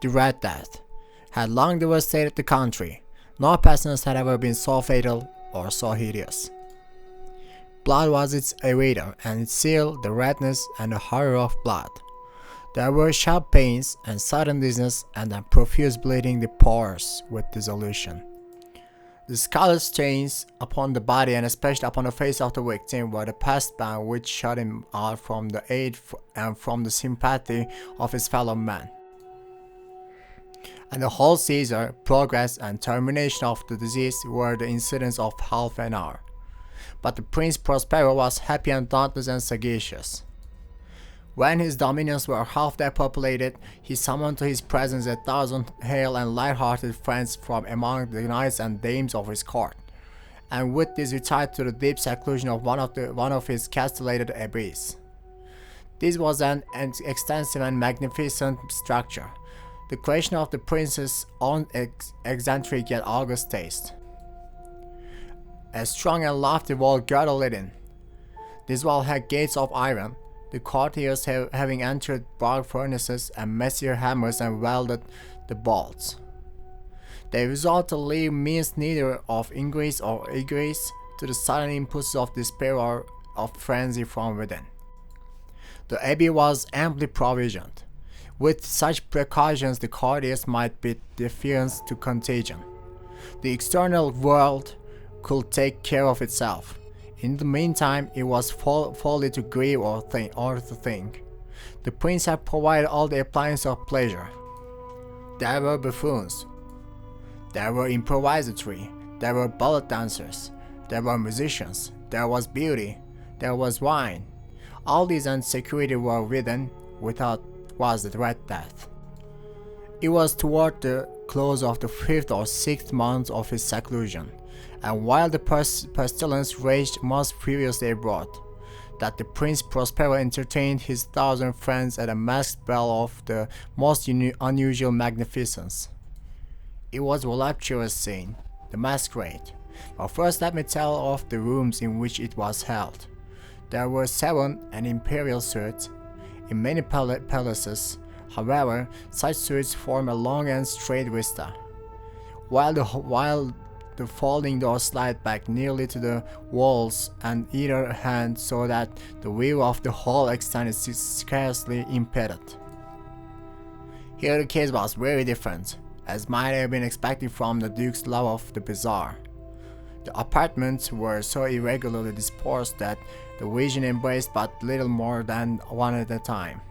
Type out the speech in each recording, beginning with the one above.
The Red Death had long devastated the country. No pestilence had ever been so fatal or so hideous. Blood was its evader, and its seal the redness and the horror of blood. There were sharp pains and sudden dizziness, and then profuse bleeding the pores with dissolution. The scarlet stains upon the body and especially upon the face of the victim were the past ban which shut him out from the aid and from the sympathy of his fellow men. And the whole seizure, progress, and termination of the disease were the incidents of half an hour. But the Prince Prospero was happy and dauntless and sagacious. When his dominions were half depopulated, he summoned to his presence 1,000 hale and light-hearted friends from among the knights and dames of his court, and with this retired to the deep seclusion of one of his castellated abbeys. This was an extensive and magnificent structure, the creation of the prince's own eccentric yet august taste. A strong and lofty wall girdled it in. This wall had gates of iron, the courtiers having entered bark furnaces and messier hammers and welded the bolts. They resolved to leave means neither of ingress or egress to the sudden impulses of despair or of frenzy from within. The abbey was amply provisioned. With such precautions the courtiers might bid defiance to contagion. The external world could take care of itself. In the meantime, it was folly to grieve or to think. The prince had provided all the appliances of pleasure. There were buffoons, there were improvisatory, there were ballet dancers, there were musicians, there was beauty, there was wine. All these and security were within, without was the Red Death. It was toward the close of the 5th or 6th month of his seclusion, and while the pestilence raged most furiously abroad, that the Prince Prospero entertained his 1,000 friends at a masked ball of the most unusual magnificence. It was a voluptuous scene, the masquerade. But first let me tell of the rooms in which it was held. There were 7 an imperial suites. In many palaces, however, such suites form a long and straight vista, while the folding doors slide back nearly to the walls on either hand so that the view of the whole extent is scarcely impeded. Here the case was very different, as might have been expected from the Duke's love of the bizarre. The apartments were so irregularly disposed that the vision embraced but little more than one at a time.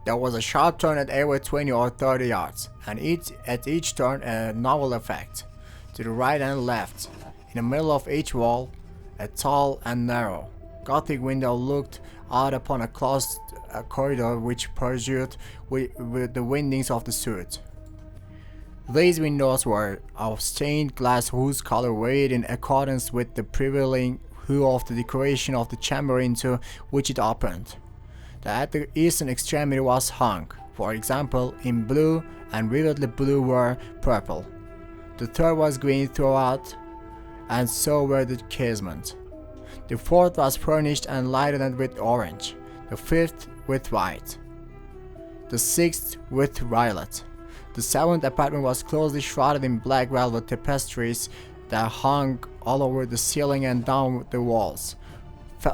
There was a sharp turn at every 20 or 30 yards, and at each turn a novel effect. To the right and left, in the middle of each wall, a tall and narrow Gothic window looked out upon a closed corridor which pursued with the windings of the suite. These windows were of stained glass whose color varied in accordance with the prevailing hue of the decoration of the chamber into which it opened. At the eastern extremity was hung, for example, in blue, and vividly blue were purple. The third was green throughout, and so were the casements. The fourth was furnished and lighted with orange, the fifth with white, the sixth with violet. The 7th apartment was closely shrouded in black velvet tapestries that hung all over the ceiling and down the walls,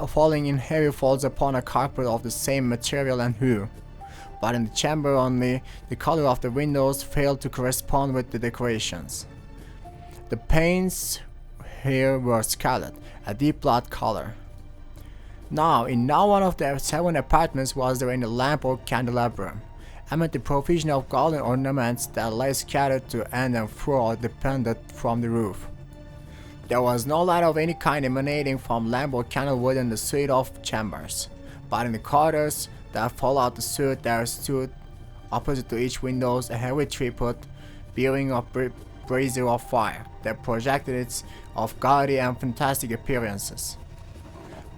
falling in heavy folds upon a carpet of the same material and hue. But in the chamber only, the color of the windows failed to correspond with the decorations. The panes here were scarlet, a deep blood color. Now, in no one of the 7 apartments was there any lamp or candelabrum, amid the profusion of golden ornaments that lay scattered to end and fro or depended from the roof. There was no light of any kind emanating from lamp or candle within the suite of chambers, but in the corridors that followed the suite there stood, opposite to each window, a heavy tripod bearing a brazier of fire that projected its of gaudy and fantastic appearances.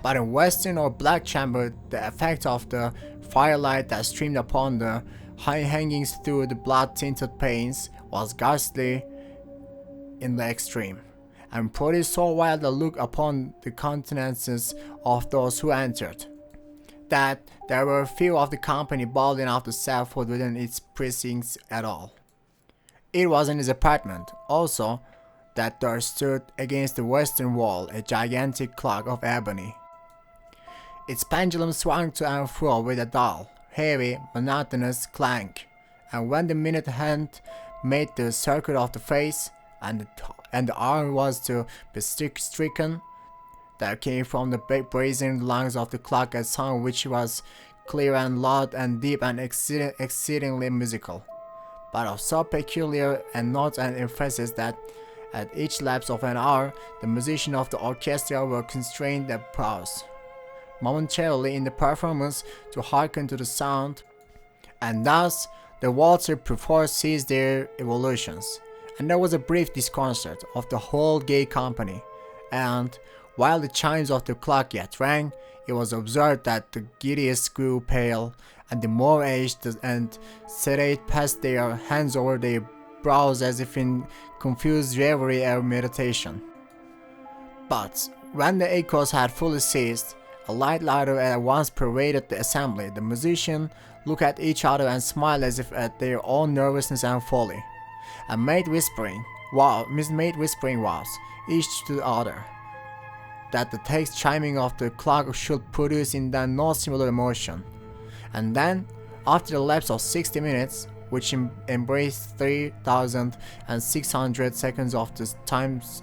But in western or black chamber, the effect of the firelight that streamed upon the hangings through the blood-tinted panes was ghastly in the extreme, and produced so wild a look upon the countenances of those who entered, that there were few of the company bold enough to sell food within its precincts at all. It was in his apartment, also, that there stood against the western wall a gigantic clock of ebony. Its pendulum swung to and fro with a dull, heavy, monotonous clank, and when the minute hand made the circuit of the face, and the hour was to be stricken, there came from the brazen lungs of the clock a sound which was clear and loud and deep and exceedingly musical, but of so peculiar a note and emphasis that at each lapse of an hour the musicians of the orchestra were constrained to pause momentarily in the performance to hearken to the sound, and thus the waltzer perforce ceased their evolutions, and there was a brief disconcert of the whole gay company, and while the chimes of the clock yet rang, it was observed that the giddiest grew pale, and the more aged and sedate passed their hands over their brows as if in confused reverie or meditation. But when the echoes had fully ceased, a light laughter at once pervaded the assembly. The musicians looked at each other and smiled as if at their own nervousness and folly, and made whispering vows, each to the other, that the text chiming of the clock should produce in them no similar emotion. And then, after the lapse of 60 minutes, which embraced 3,600 seconds of the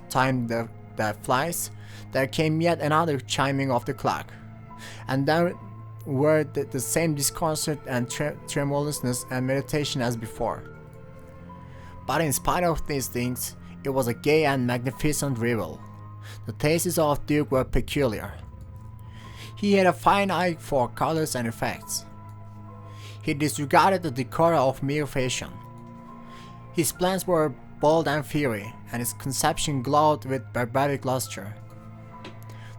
time that flies, there came yet another chiming of the clock, and there were the same disconcert and tremulousness and meditation as before. But in spite of these things, it was a gay and magnificent revel. The tastes of Duke were peculiar. He had a fine eye for colors and effects. He disregarded the decor of mere fashion. His plans were bold and fiery, and his conception glowed with barbaric luster.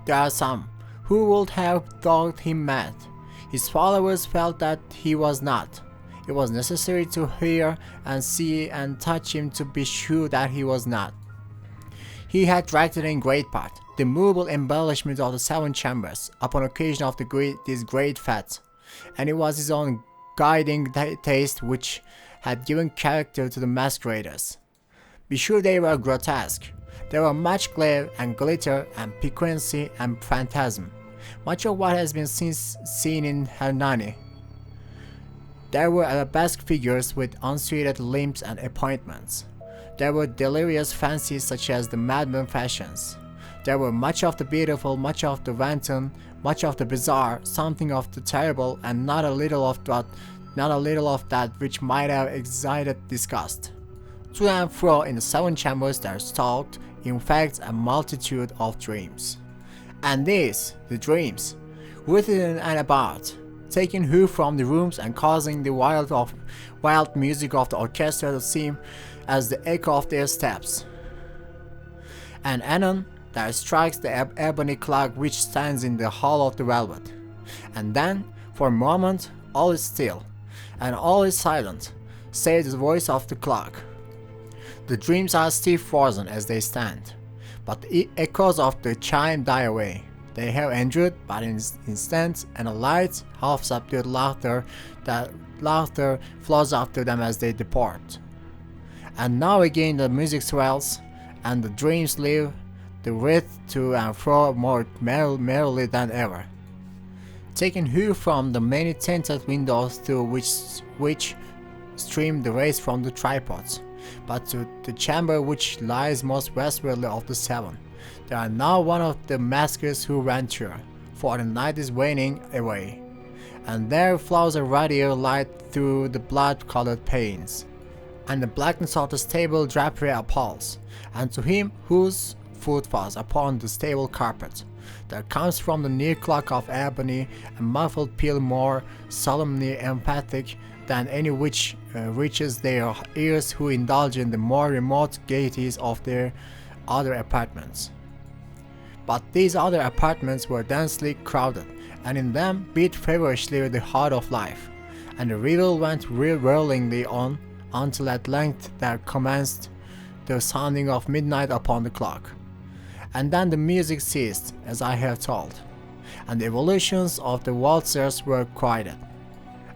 There are some who would have thought him mad. His followers felt that he was not. It was necessary to hear and see and touch him to be sure that he was not. He had directed in great part the movable embellishment of the 7 chambers upon occasion of these great fetes, and it was his own guiding taste which had given character to the masqueraders. Be sure they were grotesque. There were much glare and glitter and piquancy and phantasm, much of what has been seen in Hernani. There were arabesque figures with unsuited limbs and appointments. There were delirious fancies such as the madman fashions. There were much of the beautiful, much of the wanton, much of the bizarre, something of the terrible, and not a little of that which might have excited disgust. To and fro in the 7 chambers there stalked, in fact, a multitude of dreams. And these, the dreams, within and about, taking hue from the rooms and causing the wild music of the orchestra to seem as the echo of their steps. And anon there strikes the ebony clock which stands in the hall of the velvet, and then, for a moment, all is still, and all is silent, save the voice of the clock. The dreams are still frozen as they stand, but the echoes of the chime die away. They have endured but an instant, and a light, half-subdued laughter flows after them as they depart. And now again the music swells, and the dreams live, the wreath to and fro more merrily than ever, taking hue from the many tinted windows through which stream the rays from the tripods. But to the chamber which lies most westwardly of the 7, there are now one of the maskers who venture, for the night is waning away, and there flows a ruddier light through the blood-colored panes, and the blackness of the stable drapery appalls, and to him whose foot falls upon the stable carpet, there comes from the near clock of ebony a muffled peal more solemnly emphatic than any which reaches their ears who indulge in the more remote gaieties of their other apartments. But these other apartments were densely crowded, and in them beat feverishly the heart of life, and the revel went whirlingly on until at length there commenced the sounding of midnight upon the clock. And then the music ceased, as I have told, and the evolutions of the waltzers were quieted.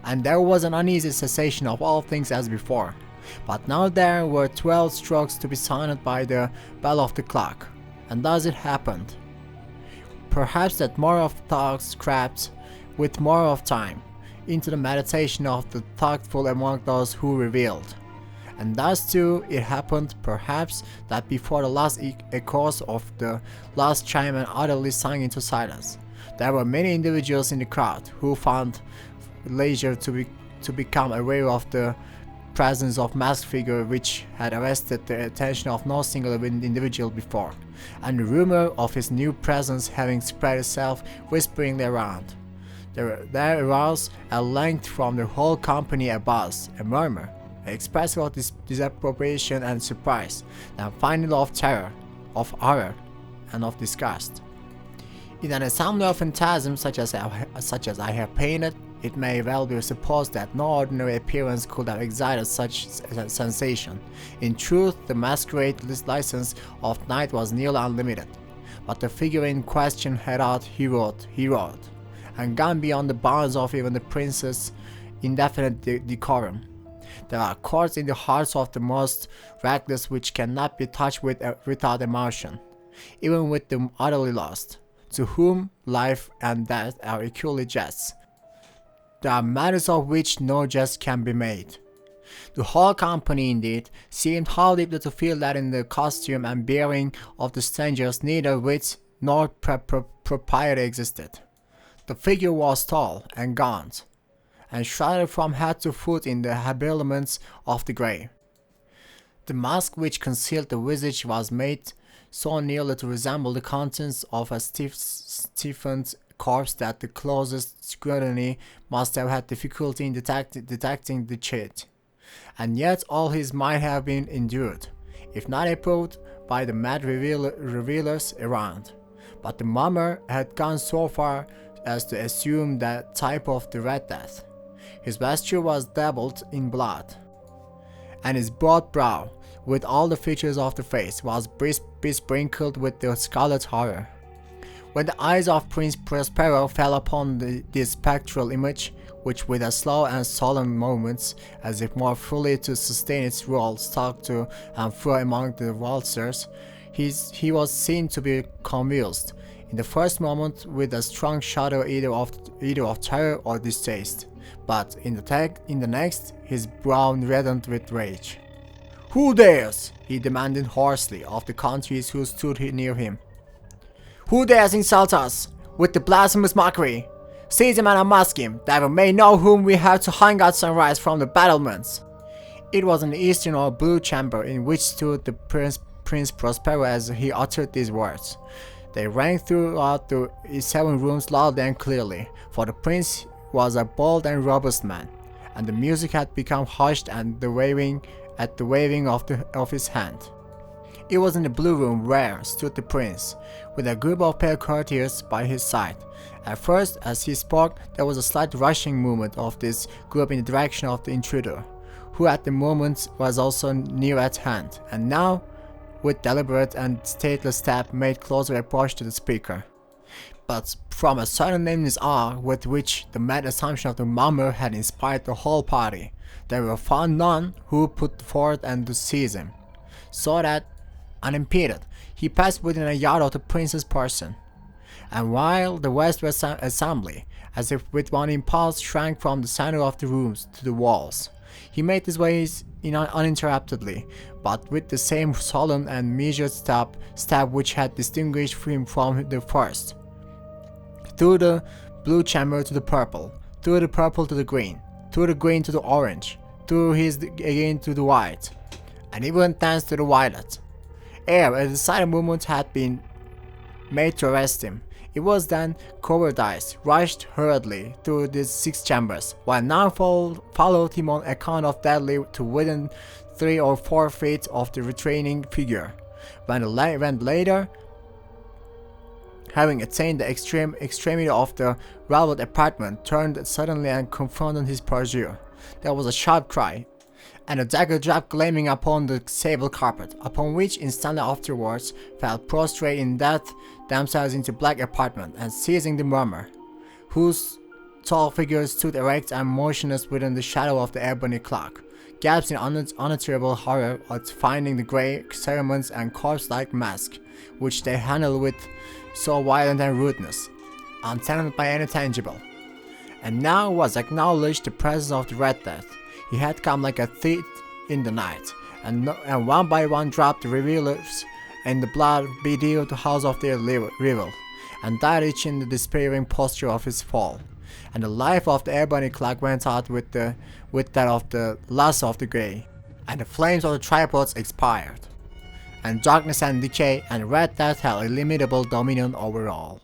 And there was an uneasy cessation of all things as before. But now there were 12 strokes to be sounded by the bell of the clock. And thus it happened. Perhaps that more of thoughts crept, with more of time, into the meditation of the thoughtful among those who revealed. And thus too it happened, perhaps, that before the last echoes of the last chime and utterly sunk into silence, there were many individuals in the crowd who found leisure to become aware of the presence of masked figure which had arrested the attention of no single individual before, and the rumor of his new presence having spread itself whisperingly around. There arose at length from the whole company a buzz, a murmur, expressive of disapprobation and surprise, then finally of terror, of horror, and of disgust. In an assembly of phantasms such as I have painted, it may well be supposed that no ordinary appearance could have excited such a sensation. In truth, the masquerade license of night was nearly unlimited, but the figure in question had out he rode, and gone beyond the bounds of even the prince's indefinite decorum. There are chords in the hearts of the most reckless which cannot be touched without emotion, even with the utterly lost, to whom life and death are equally jests. There are matters of which no jest can be made. The whole company, indeed, seemed wholly to feel that in the costume and bearing of the strangers neither wit nor propriety existed. The figure was tall and gaunt, and shrouded from head to foot in the habiliments of the grey. The mask which concealed the visage was made so nearly to resemble the contents of a stiffened corpse that the closest scrutiny must have had difficulty in detecting the cheat. And yet all his might have been endured, if not approved, by the mad revealers around. But the mummer had gone so far as to assume the type of the Red Death. His vesture was dabbled in blood, and his broad brow, with all the features of the face, was besprinkled with the scarlet horror. When the eyes of Prince Prospero fell upon this spectral image, which with a slow and solemn movements, as if more fully to sustain its role, stalked to and fro among the waltzers, he was seen to be convulsed, in the first moment with a strong shudder either of terror or distaste, but in the next his brow reddened with rage. "Who dares?" he demanded hoarsely of the countries who stood near him. "Who dares insult us with the blasphemous mockery? Seize him and unmask him, that we may know whom we have to hang at sunrise from the battlements." It was in the eastern or blue chamber in which stood the Prince Prospero as he uttered these words. They rang throughout the 7 rooms loudly and clearly, for the prince was a bold and robust man, and the music had become hushed at the waving of his hand. It was in the blue room where stood the prince, with a group of pale courtiers by his side. At first, as he spoke, there was a slight rushing movement of this group in the direction of the intruder, who at the moment was also near at hand, and now, with deliberate and stately step, made closer approach to the speaker. But from a certain nameless awe with which the mad assumption of the mummer had inspired the whole party, there were found none who put forth and to seize him, so that, unimpeded, he passed within a yard of the prince's person. And while the rest of the assembly, as if with one impulse, shrank from the center of the rooms to the walls, he made his way uninterruptedly, but with the same solemn and measured step which had distinguished him from the first. Through the blue chamber to the purple, through the purple to the green, through the green to the orange, through his again to the white, and even thence to the violet. Ere a decided movement had been made to arrest him, it was then cowardice rushed hurriedly through these 6 chambers, while none followed him on account of deadly to within 3 or 4 feet of the retreating figure, when later, having attained the extremity of the velvet apartment, turned suddenly and confronted his pursuer. There was a sharp cry, and a dagger dropped gleaming upon the sable carpet, upon which instantly afterwards fell prostrate in death themselves into black apartment, and seizing the mummer, whose tall figure stood erect and motionless within the shadow of the ebony clock, gasped in unutterable horror at finding the grey cerements and corpse-like mask, which they handled with so violent and rudeness, untenanted by any tangible. And now was acknowledged the presence of the Red Death. He had come like a thief in the night, and one by one dropped the revelers in the blood bedewed house of their revel, and died each in the despairing posture of his fall. And the life of the ebony clock went out with that of the lust of the grey, and the flames of the tripods expired, and darkness and decay and Red Death held illimitable dominion over all.